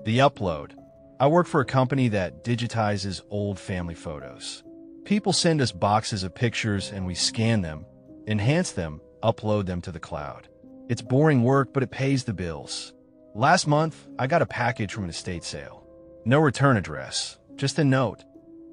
The upload. I work for a company that digitizes old family photos. People send us boxes of pictures and we scan them, enhance them, upload them to the cloud. It's boring work, but it pays the bills. Last month, I got a package from an estate sale. No return address, just a note.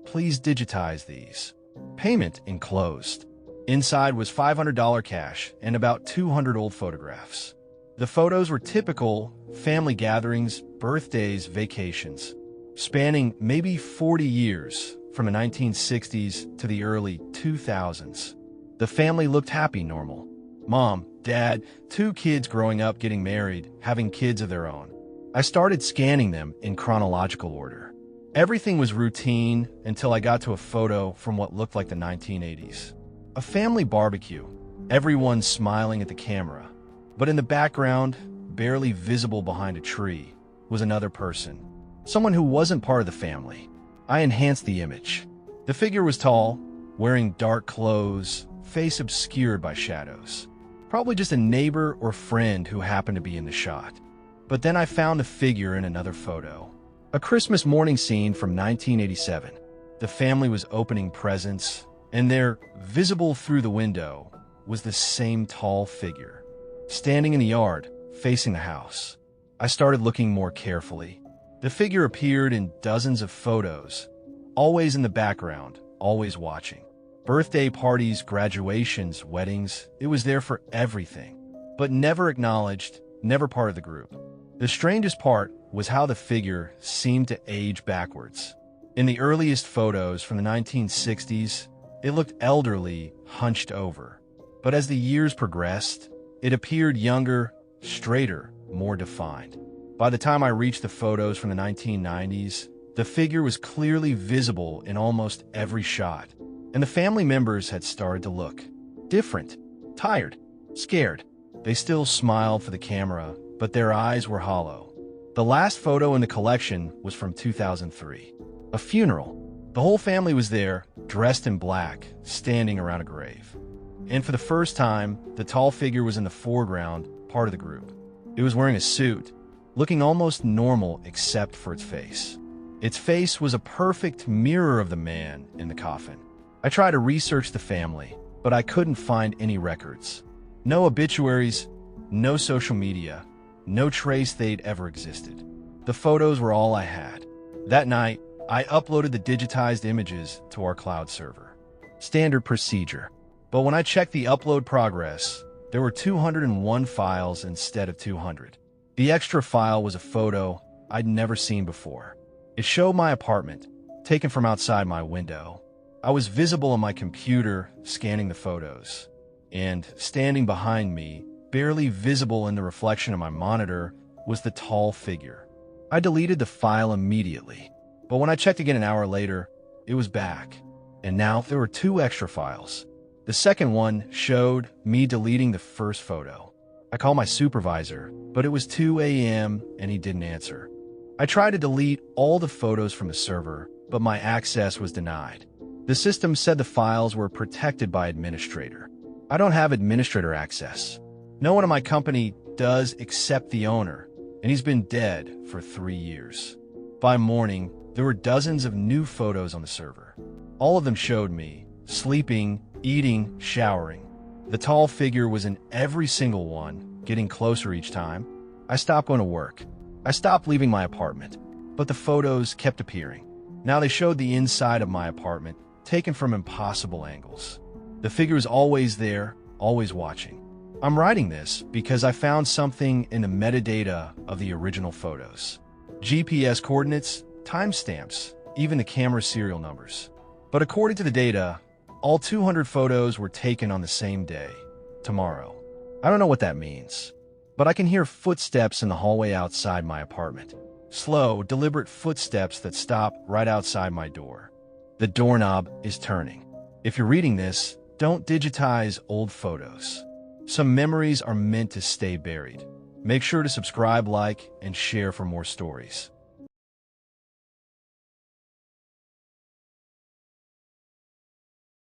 Please digitize these. Payment enclosed. Inside was $500 cash and about 200 old photographs. The photos were typical family gatherings, birthdays, vacations, spanning maybe 40 years from the 1960s to the early 2000s. The family looked happy, normal. Mom, dad, 2 kids growing up, getting married, having kids of their own. I started scanning them in chronological order. Everything was routine until I got to a photo from what looked like the 1980s. A family barbecue, everyone smiling at the camera. But in the background, barely visible behind a tree, was another person. Someone who wasn't part of the family. I enhanced the image. The figure was tall, wearing dark clothes, face obscured by shadows. Probably just a neighbor or friend who happened to be in the shot. But then I found the figure in another photo. A Christmas morning scene from 1987. The family was opening presents, and there, visible through the window, was the same tall figure, standing in the yard, facing the house. I started looking more carefully. The figure appeared in dozens of photos, always in the background, always watching. Birthday parties, graduations, weddings, it was there for everything, but never acknowledged, never part of the group. The strangest part was how the figure seemed to age backwards. In the earliest photos from the 1960s, it looked elderly, hunched over. But as the years progressed, it appeared younger, straighter, more defined. By the time I reached the photos from the 1990s, the figure was clearly visible in almost every shot, and the family members had started to look different, tired, scared. They still smiled for the camera, but their eyes were hollow. The last photo in the collection was from 2003, a funeral. The whole family was there, dressed in black, standing around a grave. And for the first time, the tall figure was in the foreground, part of the group. It was wearing a suit, looking almost normal except for its face. Its face was a perfect mirror of the man in the coffin. I tried to research the family, but I couldn't find any records. No obituaries, no social media, no trace they'd ever existed. The photos were all I had. That night, I uploaded the digitized images to our cloud server. Standard procedure. But when I checked the upload progress, there were 201 files instead of 200. The extra file was a photo I'd never seen before. It showed my apartment, taken from outside my window. I was visible on my computer, scanning the photos. And standing behind me, barely visible in the reflection of my monitor, was the tall figure. I deleted the file immediately. But when I checked again an hour later, it was back. And now there were 2 extra files. The second one showed me deleting the first photo. I called my supervisor, but it was 2 a.m. and he didn't answer. I tried to delete all the photos from the server, but my access was denied. The system said the files were protected by administrator. I don't have administrator access. No one in my company does except the owner, and he's been dead for 3 years. By morning, there were dozens of new photos on the server. All of them showed me sleeping, eating, showering. The tall figure was in every single one, getting closer each time. I stopped going to work. I stopped leaving my apartment, but the photos kept appearing. Now they showed the inside of my apartment, taken from impossible angles. The figure is always there, always watching. I'm writing this because I found something in the metadata of the original photos. GPS coordinates, timestamps, even the camera serial numbers. But according to the data, all 200 photos were taken on the same day, tomorrow. I don't know what that means, but I can hear footsteps in the hallway outside my apartment. Slow, deliberate footsteps that stop right outside my door. The doorknob is turning. If you're reading this, don't digitize old photos. Some memories are meant to stay buried. Make sure to subscribe, like, and share for more stories.